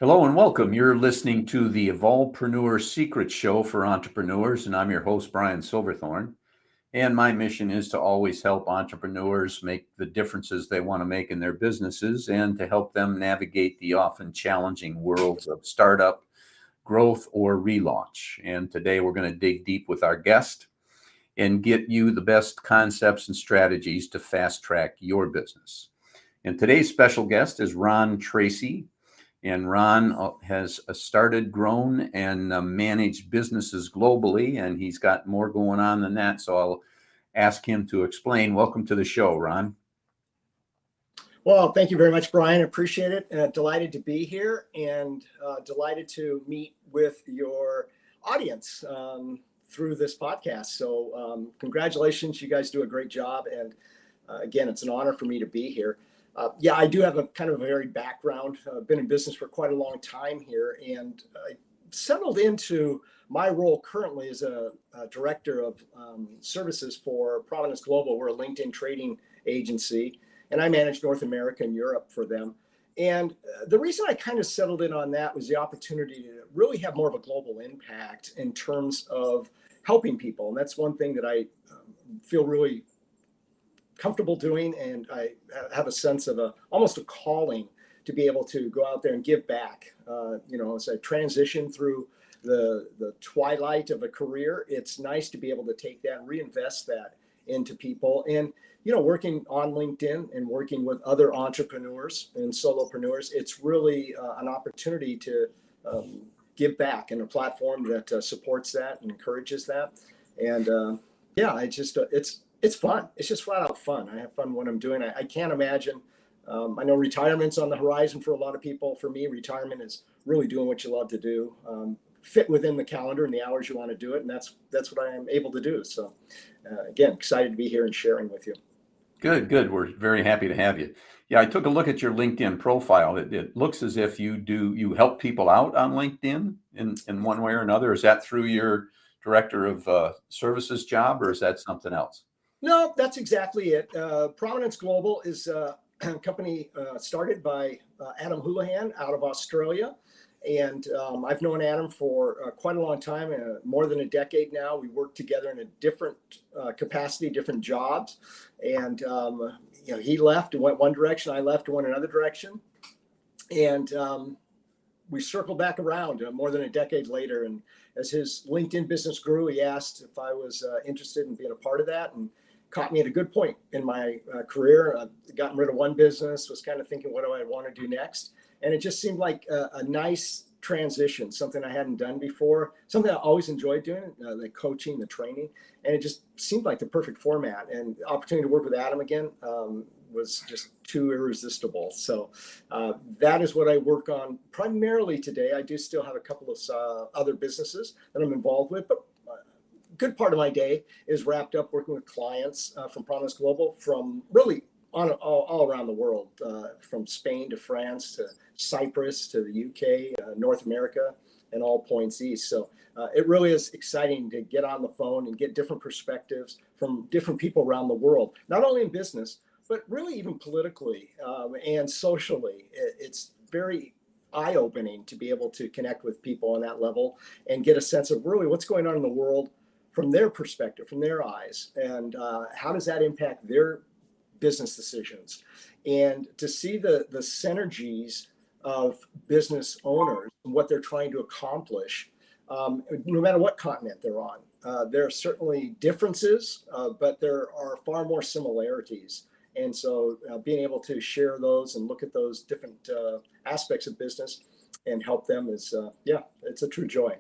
Hello and welcome. You're listening to the Evolvepreneur Secrets Show for entrepreneurs, and I'm your host, Brian Silverthorne. And my mission is to always help entrepreneurs make the differences they want to make in their businesses and to help them navigate the often challenging worlds of startup, growth, or relaunch. And today we're going to dig deep with our guest and get you the best concepts and strategies to fast track your business. And today's special guest is Ron Tracy. And Ron has started, grown, and managed businesses globally, and he's got more going on than that. So I'll ask him to explain. Welcome to the show, Ron. Well, thank you very much, Brian. Appreciate it. Delighted to be here and delighted to meet with your audience through this podcast. So congratulations. You guys do a great job. And again, it's an honor for me to be here. I do have a kind of a varied background. I've been in business for quite a long time here, and I settled into my role currently as a director of services for Providence Global. We're a LinkedIn trading agency, and I manage North America and Europe for them. And the reason I kind of settled in on that was the opportunity to really have more of a global impact in terms of helping people. And that's one thing that I feel really comfortable doing, and I have a sense of almost a calling to be able to go out there and give back. As I transition through the twilight of a career, it's nice to be able to take that and reinvest that into people. And working on LinkedIn and working with other entrepreneurs and solopreneurs, it's really an opportunity to give back in a platform that supports that and encourages that. And it's fun. It's just flat out fun. I have fun when I'm doing it. I can't imagine. I know retirement's on the horizon for a lot of people. For me, retirement is really doing what you love to do, fit within the calendar and the hours you want to do it. And that's what I am able to do. So again, excited to be here and sharing with you. Good. We're very happy to have you. Yeah, I took a look at your LinkedIn profile. It looks as if you help people out on LinkedIn in one way or another. Is that through your director of services job, or is that something else? No, that's exactly it. Providence Global is a company started by Adam Houlihan out of Australia. And I've known Adam for quite a long time, more than a decade now. We worked together in a different capacity, different jobs. And, he left and went one direction. I left and went another direction. And we circled back around more than a decade later. And as his LinkedIn business grew, he asked if I was interested in being a part of that, and caught me at a good point in my career. I'd gotten rid of one business, was kind of thinking, what do I want to do next? And it just seemed like a nice transition, something I hadn't done before, something I always enjoyed doing, the coaching, the training. And it just seemed like the perfect format. And the opportunity to work with Adam again was just too irresistible. So that is what I work on primarily today. I do still have a couple of other businesses that I'm involved with, but good part of my day is wrapped up working with clients from Providence Global from really all around the world, from Spain to France to Cyprus to the UK, North America, and all points east. So it really is exciting to get on the phone and get different perspectives from different people around the world, not only in business, but really even politically and socially. It's very eye-opening to be able to connect with people on that level and get a sense of really what's going on in the world from their perspective, from their eyes, and how does that impact their business decisions. And to see the synergies of business owners and what they're trying to accomplish, no matter what continent they're on. There are certainly differences, but there are far more similarities. And so being able to share those and look at those different aspects of business and help them is, it's a true joy.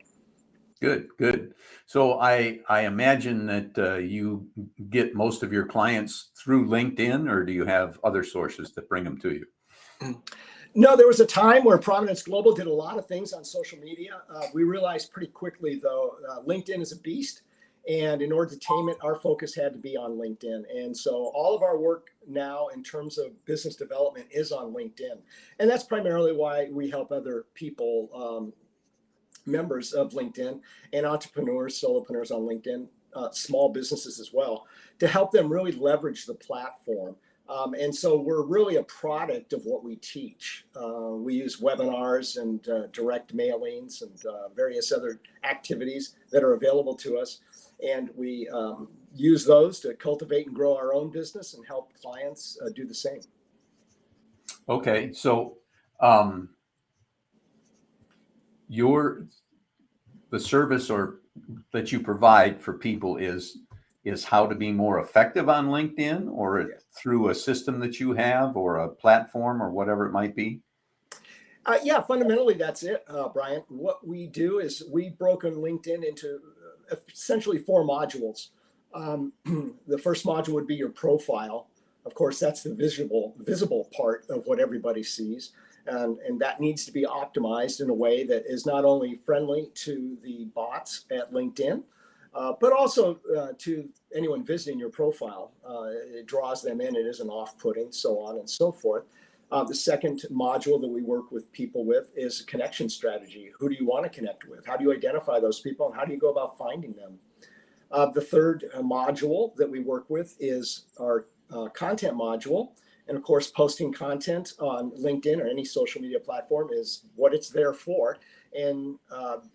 Good. So I imagine that you get most of your clients through LinkedIn, or do you have other sources that bring them to you? No, there was a time where Providence Global did a lot of things on social media. We realized pretty quickly, though, LinkedIn is a beast. And in order to tame it, our focus had to be on LinkedIn. And so all of our work now in terms of business development is on LinkedIn. And that's primarily why we help other people, members of LinkedIn and entrepreneurs, solopreneurs on LinkedIn, small businesses as well, to help them really leverage the platform And so we're really a product of what we teach. We use webinars and direct mailings and various other activities that are available to us. And we use those to cultivate and grow our own business and help clients do the same. Okay, so the service or that you provide for people is how to be more effective on LinkedIn, or through a system that you have or a platform or whatever it might be? Yeah, fundamentally, that's it, Brian. What we do is we've broken LinkedIn into essentially 4 modules. The first module would be your profile. Of course, that's the visible part of what everybody sees. And that needs to be optimized in a way that is not only friendly to the bots at LinkedIn, but also to anyone visiting your profile. It draws them in, it isn't off-putting, so on and so forth. The second module that we work with people with is connection strategy. Who do you want to connect with? How do you identify those people, and how do you go about finding them? The third module that we work with is our content module. And of course, posting content on LinkedIn or any social media platform is what it's there for. And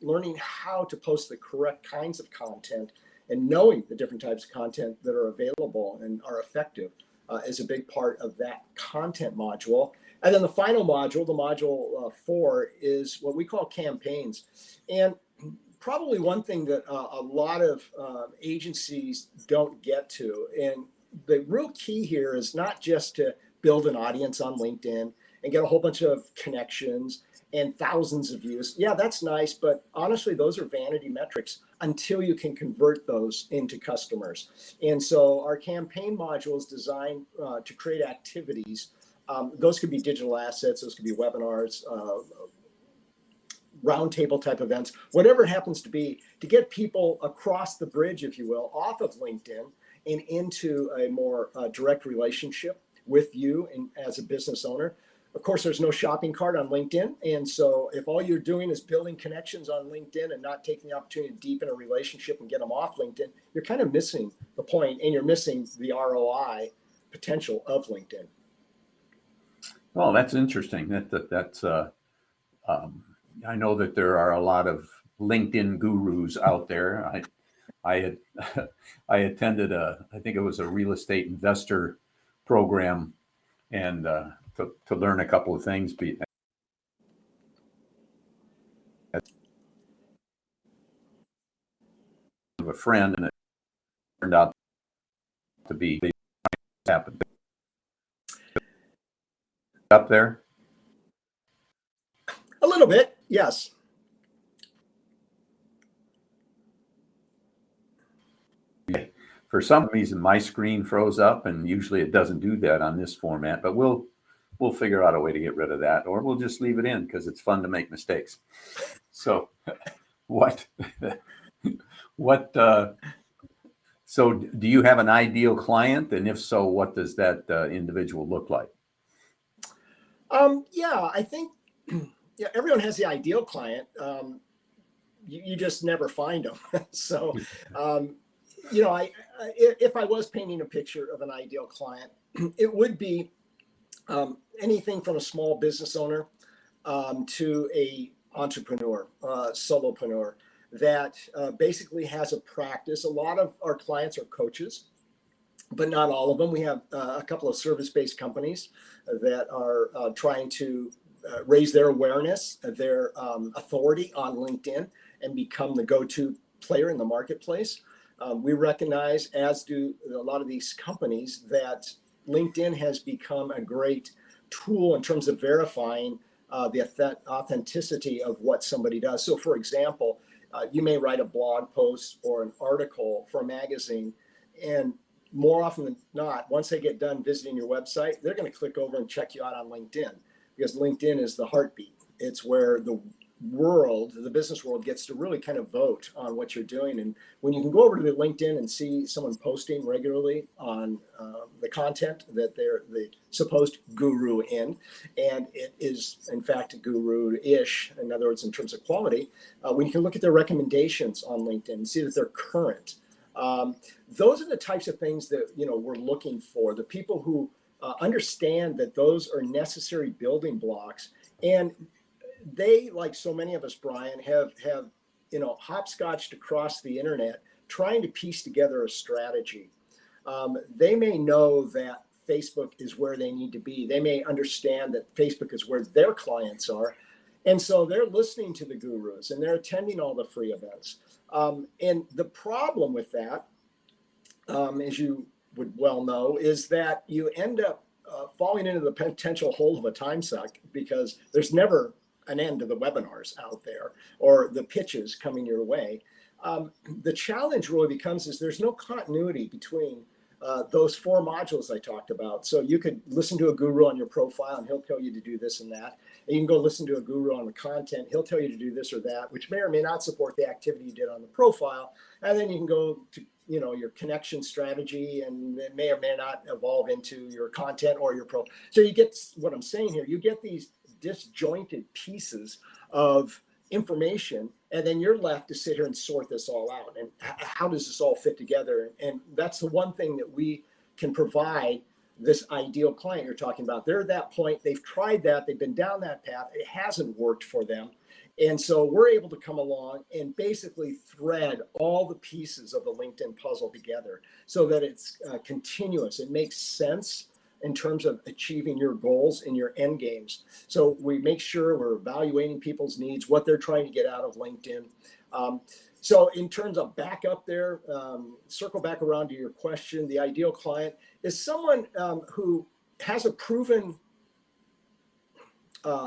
learning how to post the correct kinds of content and knowing the different types of content that are available and are effective is a big part of that content module. And then the final module, the module 4, is what we call campaigns. And probably one thing that a lot of agencies don't get to, and the real key here is not just to build an audience on LinkedIn and get a whole bunch of connections and thousands of views. Yeah, that's nice, but honestly, those are vanity metrics until you can convert those into customers. And so our campaign module is designed to create activities. Those could be digital assets, those could be webinars, roundtable type events, whatever it happens to be, to get people across the bridge, if you will, off of LinkedIn and into a more direct relationship with you and as a business owner. Of course, there's no shopping cart on LinkedIn. And so if all you're doing is building connections on LinkedIn and not taking the opportunity to deepen a relationship and get them off LinkedIn, you're kind of missing the point, and you're missing the ROI potential of LinkedIn. Well, that's interesting. That's I know that there are a lot of LinkedIn gurus out there. I had I attended I think it was a real estate investor program, and to learn a couple of things. Of a friend, and it turned out to be happened up there. A little bit, yes. For some reason, my screen froze up, and usually it doesn't do that on this format. But we'll figure out a way to get rid of that, or we'll just leave it in because it's fun to make mistakes. So, what? So, do you have an ideal client, and if so, what does that individual look like? Yeah, I think everyone has the ideal client. You just never find them. So, if I was painting a picture of an ideal client, it would be anything from a small business owner to a entrepreneur, solopreneur that basically has a practice. A lot of our clients are coaches, but not all of them. We have a couple of service-based companies that are trying to raise their awareness, their authority on LinkedIn, and become the go-to player in the marketplace. We recognize, as do a lot of these companies, that LinkedIn has become a great tool in terms of verifying the authenticity of what somebody does. So, for example, you may write a blog post or an article for a magazine, and more often than not, once they get done visiting your website, they're going to click over and check you out on LinkedIn, because LinkedIn is the heartbeat. It's where the business world gets to really kind of vote on what you're doing. And when you can go over to the LinkedIn and see someone posting regularly on the content that they're the supposed guru in, and it is in fact guru-ish, in other words, in terms of quality, when you can look at their recommendations on LinkedIn and see that they're current, those are the types of things that we're looking for. The people who understand that those are necessary building blocks. And they, like so many of us, Brian, have hopscotched across the internet trying to piece together a strategy. They may know that Facebook is where they need to be. They may understand that Facebook is where their clients are. And so they're listening to the gurus and they're attending all the free events. And the problem with that, as you would well know, is that you end up falling into the potential hole of a time suck, because there's never an end to the webinars out there or the pitches coming your way. The challenge really becomes is there's no continuity between those 4 modules I talked about. So you could listen to a guru on your profile and he'll tell you to do this and that. And you can go listen to a guru on the content. He'll tell you to do this or that, which may or may not support the activity you did on the profile. And then you can go to, your connection strategy, and it may or may not evolve into your content or your pro. So you get what I'm saying here. You get these disjointed pieces of information, and then you're left to sit here and sort this all out. And how does this all fit together? And that's the one thing that we can provide this ideal client you're talking about. They're at that point, they've tried that, they've been down that path, it hasn't worked for them. And so we're able to come along and basically thread all the pieces of the LinkedIn puzzle together so that it's continuous. It makes sense in terms of achieving your goals and your end games. So we make sure we're evaluating people's needs, what they're trying to get out of LinkedIn. So in terms of back up there, circle back around to your question, the ideal client is someone who has a proven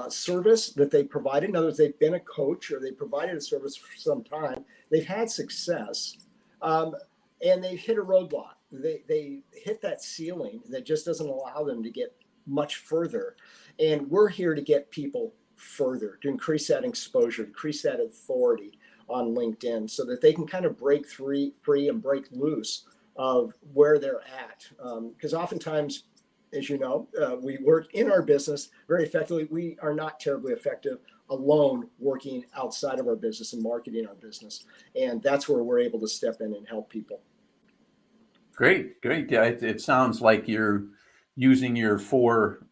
service that they provided. In other words, they've been a coach or they provided a service for some time. They've had success, and they've hit a roadblock. They hit that ceiling that just doesn't allow them to get much further. And we're here to get people further, to increase that exposure, increase that authority on LinkedIn so that they can kind of break free and break loose of where they're at. Because oftentimes, as you know, we work in our business very effectively. We are not terribly effective alone working outside of our business and marketing our business. And that's where we're able to step in and help people. Great. Yeah, it sounds like you're using your 4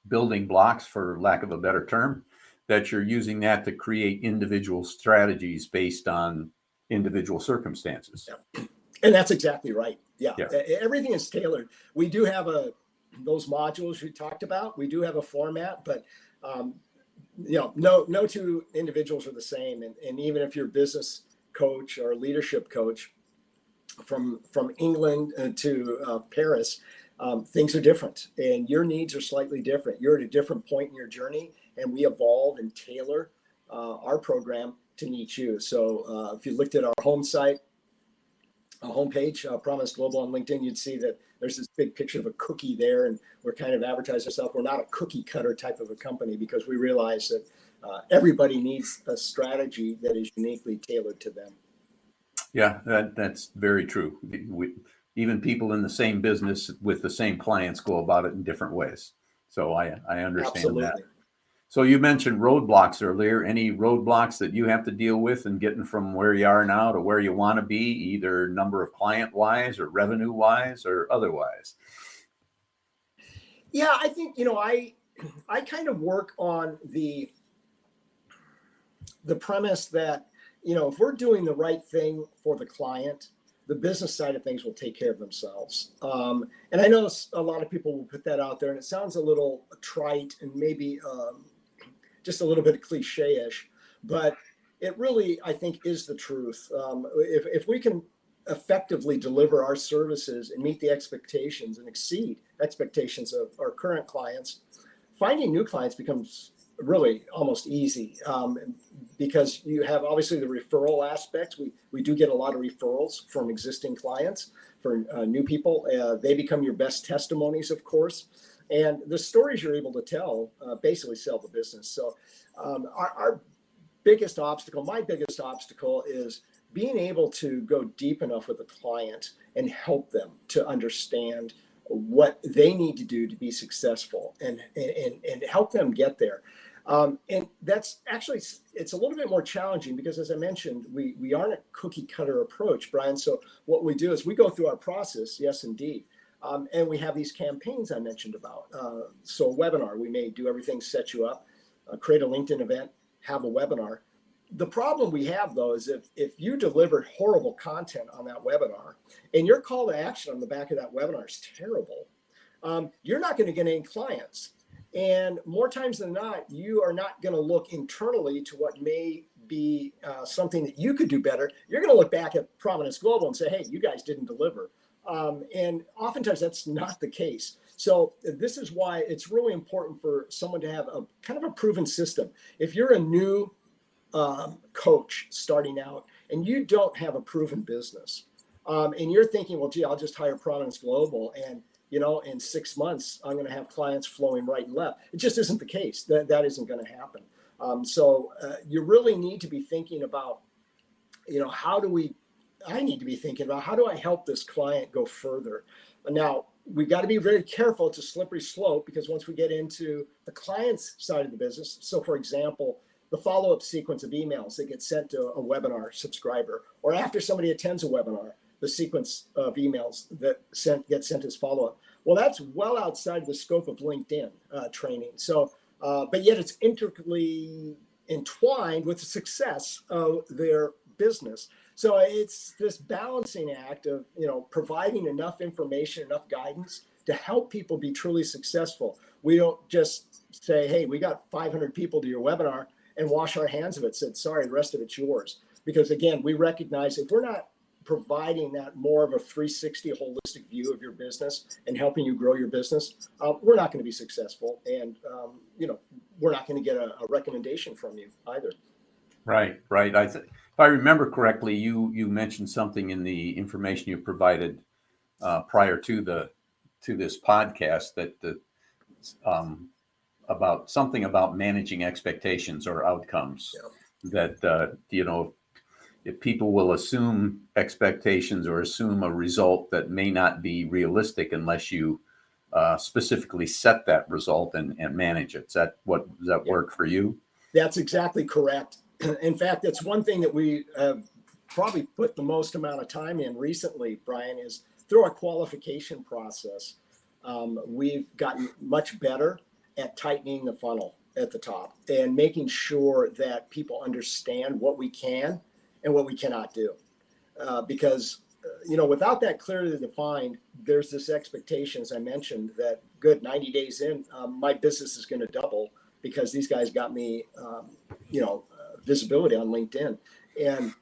building blocks, for lack of a better term, that you're using that to create individual strategies based on individual circumstances. Yeah. And that's exactly right. Yeah. Yeah. Everything is tailored. We do have those modules we talked about. We do have a format, but no 2 individuals are the same. And even if you're a business coach or a leadership coach from England to Paris, things are different and your needs are slightly different. You're at a different point in your journey, and we evolve and tailor our program to meet you. So if you looked at our homepage, Prominence Global on LinkedIn, you'd see that there's this big picture of a cookie there, and we're kind of advertising ourselves. We're not a cookie cutter type of a company, because we realize that everybody needs a strategy that is uniquely tailored to them. Yeah, that's very true. Even people in the same business with the same clients go about it in different ways. So I understand Absolutely. that. So you mentioned roadblocks earlier. Any roadblocks that you have to deal with in getting from where you are now to where you want to be, either number of client wise or revenue wise or otherwise? Yeah, I think, I kind of work on the premise that, if we're doing the right thing for the client, the business side of things will take care of themselves. And I know a lot of people will put that out there, and it sounds a little trite and maybe just a little bit cliche-ish, but it really, I think, is the truth. If we can effectively deliver our services and meet the expectations and exceed expectations of our current clients, finding new clients becomes really almost easy, because you have obviously the referral aspects. We do get a lot of referrals from existing clients for new people. They become your best testimonies, of course. And the stories you're able to tell basically sell the business. So our biggest obstacle, my biggest obstacle, is being able to go deep enough with a client and help them to understand what they need to do to be successful and help them get there. And that's actually, it's a little bit more challenging because, as I mentioned, we aren't a cookie cutter approach, Brian. So what we do is we go through our process, yes, indeed. And we have these campaigns I mentioned about. So a webinar, we may do everything, set you up, create a LinkedIn event, have a webinar. The problem we have, though, is if you delivered horrible content on that webinar and your call to action on the back of that webinar is terrible, you're not going to get any clients. And more times than not, you are not going to look internally to what may be something that you could do better. You're going to look back at Prominence Global and say, hey, you guys didn't deliver. And oftentimes that's not the case. So this is why it's really important for someone to have a kind of a proven system. If you're a new coach starting out and you don't have a proven business, and you're thinking, well, gee, I'll just hire Prominence Global and in 6 months, I'm going to have clients flowing right and left. It just isn't the case. That isn't going to happen. So you really need to be thinking about, I need to be thinking about how do I help this client go further? Now, we've got to be very careful. It's a slippery slope because once we get into the client's side of the business, so for example, the follow-up sequence of emails that get sent to a webinar subscriber, or after somebody attends a webinar, the sequence of emails that get sent as follow-up. Well, that's well outside the scope of LinkedIn training. So, but yet it's intricately entwined with the success of their business. So it's this balancing act of, providing enough information, enough guidance to help people be truly successful. We don't just say, hey, we got 500 people to your webinar and wash our hands of it, said, sorry, the rest of it's yours. Because again, we recognize if we're not providing that more of a 360 holistic view of your business and helping you grow your business, we're not going to be successful. And, we're not going to get a recommendation from you either. Right. If I remember correctly, you mentioned something in the information you provided prior to this podcast that about managing expectations or outcomes. Yeah. That if people will assume expectations or assume a result that may not be realistic unless you specifically set that result and manage it. Does that work for you? That's exactly correct. In fact, that's one thing that we have probably put the most amount of time in recently, Brian, is through our qualification process. We've gotten much better at tightening the funnel at the top and making sure that people understand what we can and what we cannot do. Because, without that clearly defined, there's this expectation, as I mentioned, that good 90 days in, my business is going to double because these guys got me, visibility on LinkedIn. And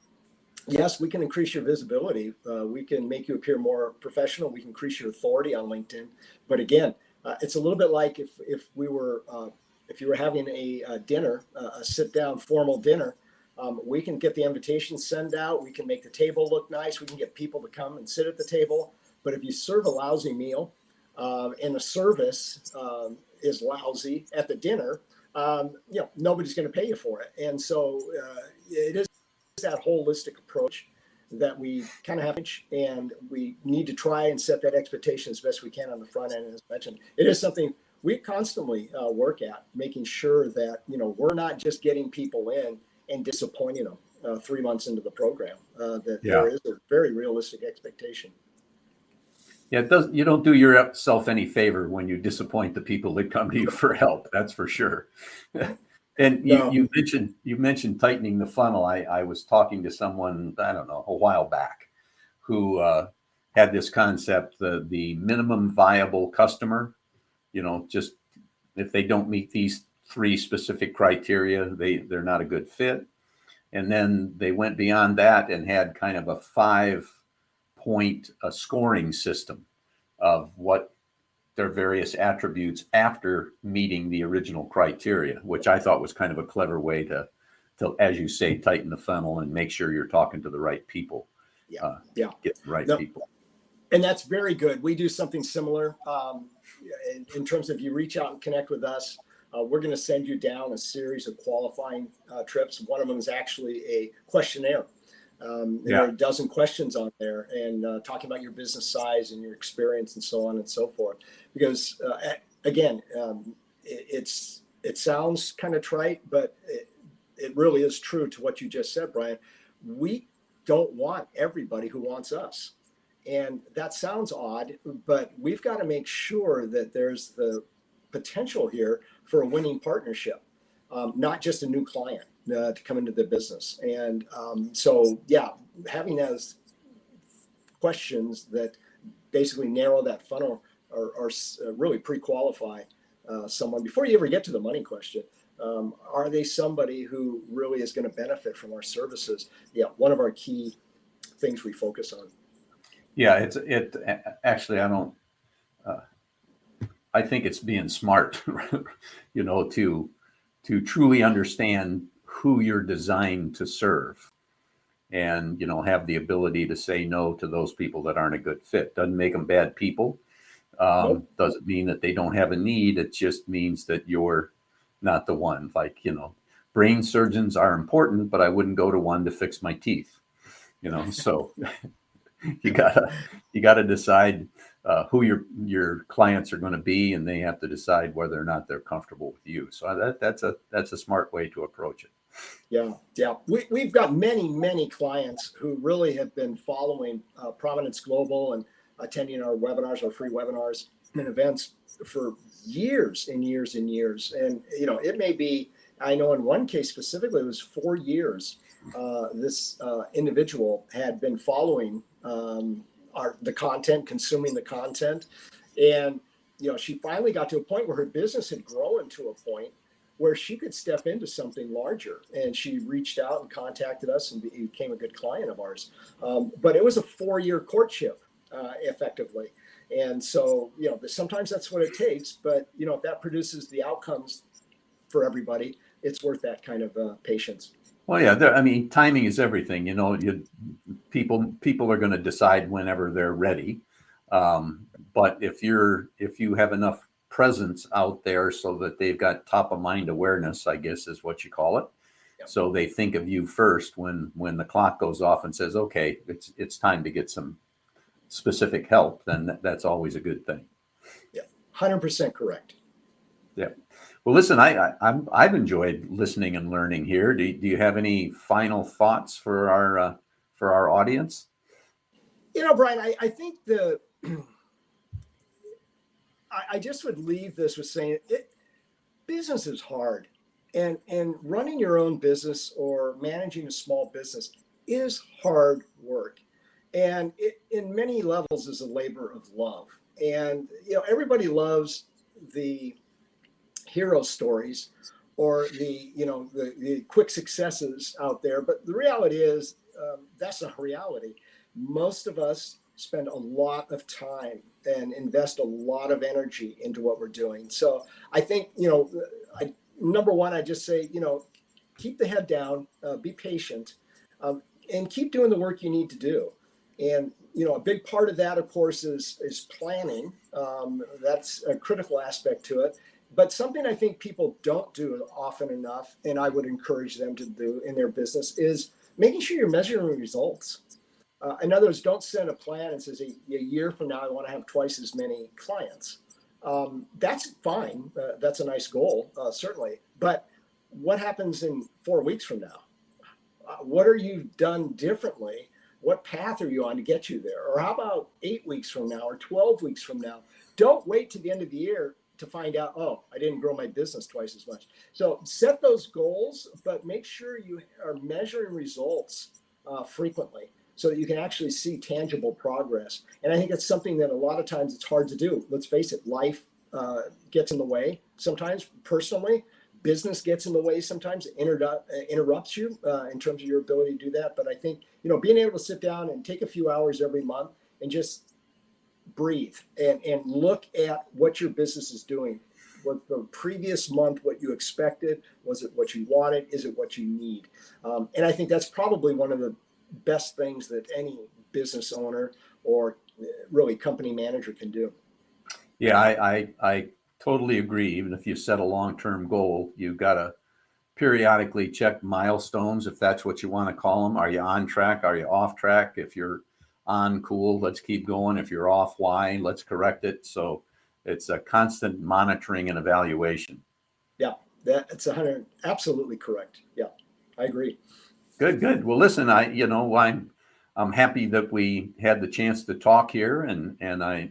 yes, we can increase your visibility. We can make you appear more professional. We can increase your authority on LinkedIn. But again, it's a little bit like if you were having a dinner, a sit down formal dinner, we can get the invitation sent out. We can make the table look nice. We can get people to come and sit at the table. But if you serve a lousy meal and the service is lousy at the dinner, nobody's going to pay you for it. And so it is that holistic approach that we kind of have, and we need to try and set that expectation as best we can on the front end. As mentioned, it is something we constantly work at, making sure that, we're not just getting people in and disappointing them 3 months into the program, there is a very realistic expectation. Yeah, you don't do yourself any favor when you disappoint the people that come to you for help. That's for sure. And you mentioned tightening the funnel. I was talking to someone, I don't know, a while back, who had this concept, the minimum viable customer. Just if they don't meet these 3 specific criteria, they're not a good fit. And then they went beyond that and had kind of a 5-point scoring system of what their various attributes after meeting the original criteria, which I thought was kind of a clever way to, as you say, tighten the funnel and make sure you're talking to the right people. Get the right people. And that's very good. We do something similar in terms of you reach out and connect with us. We're going to send you down a series of qualifying trips. One of them is actually a questionnaire. There are a dozen questions on there, and talking about your business size and your experience and so on and so forth. Because again, it sounds kind of trite, but it really is true to what you just said, Brian. We don't want everybody who wants us. And that sounds odd, but we've got to make sure that there's the potential here for a winning partnership, not just a new client to come into the business. And so, yeah, having those questions that basically narrow that funnel or really pre-qualify someone before you ever get to the money question. Are they somebody who really is going to benefit from our services? Yeah, one of our key things we focus on. Yeah, actually, I think it's being smart, to truly understand who you're designed to serve, and have the ability to say no to those people that aren't a good fit. Doesn't make them bad people. Nope. Doesn't mean that they don't have a need. It just means that you're not the one. Like, brain surgeons are important, but I wouldn't go to one to fix my teeth. So you gotta decide who your clients are going to be, and they have to decide whether or not they're comfortable with you. So that's a smart way to approach it. Yeah. We've got many clients who really have been following Prominence Global and attending our webinars, our free webinars and events for years and years and years. And, it may be, I know in one case specifically, it was 4 years. This individual had been following the content, consuming the content. And, she finally got to a point where her business had grown to a point where she could step into something larger. And she reached out and contacted us and became a good client of ours. But it was a 4-year courtship, effectively. And so, sometimes that's what it takes. But, if that produces the outcomes for everybody, it's worth that kind of patience. Well, yeah, timing is everything. People are going to decide whenever they're ready. But if you have enough presence out there so that they've got top of mind awareness, I guess is what you call it. Yep. So they think of you first when the clock goes off and says, okay, it's time to get some specific help, then that's always a good thing. Yeah, 100% correct. Yeah. Well, listen, I've enjoyed listening and learning here. Do you have any final thoughts for our audience? Brian, I think I just would leave this with saying business is hard, and running your own business or managing a small business is hard work, and it in many levels is a labor of love. And everybody loves the hero stories or the quick successes out there, but the reality is that's not reality. Most of us spend a lot of time and invest a lot of energy into what we're doing. So I think, number one, I just say, keep the head down, be patient, and keep doing the work you need to do. And, a big part of that, of course, is planning. That's a critical aspect to it. But something I think people don't do often enough, and I would encourage them to do in their business, is making sure you're measuring results. In other words, don't set a plan and says a year from now I want to have twice as many clients. That's fine. That's a nice goal, certainly. But what happens in 4 weeks from now? What are you done differently? What path are you on to get you there? Or how about 8 weeks from now or 12 weeks from now? Don't wait to the end of the year to find out, oh, I didn't grow my business twice as much. So set those goals, but make sure you are measuring results frequently, so that you can actually see tangible progress. And I think it's something that a lot of times it's hard to do. Let's face it, life gets in the way sometimes. Personally, business gets in the way sometimes. It interrupts you in terms of your ability to do that. But I think, being able to sit down and take a few hours every month and just breathe and look at what your business is doing. Was the previous month what you expected? Was it what you wanted? Is it what you need? And I think that's probably one of the best things that any business owner or really company manager can do. Yeah, I totally agree. Even if you set a long-term goal, you've got to periodically check milestones, if that's what you want to call them. Are you on track? Are you off track? If you're on, cool, let's keep going. If you're off, why? Let's correct it. So it's a constant monitoring and evaluation. Yeah, that's absolutely correct. Yeah, I agree. Good. Well, listen, I'm I'm happy that we had the chance to talk here, and I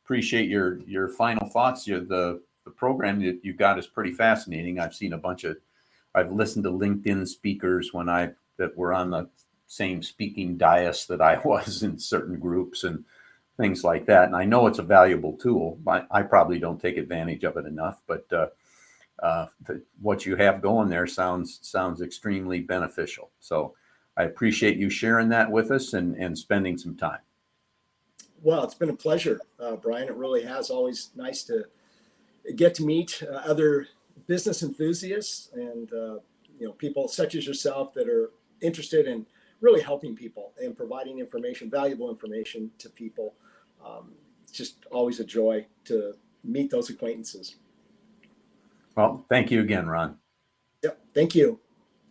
appreciate your final thoughts. The program that you got is pretty fascinating. I've listened to LinkedIn speakers that were on the same speaking dais that I was in certain groups and things like that. And I know it's a valuable tool. I probably don't take advantage of it enough, but what you have going there sounds extremely beneficial. So I appreciate you sharing that with us and spending some time. Well, it's been a pleasure, Brian. It really has. Always nice to get to meet other business enthusiasts and people such as yourself that are interested in really helping people and providing information, valuable information to people. It's just always a joy to meet those acquaintances. Well, thank you again, Ron. Yep. Thank you.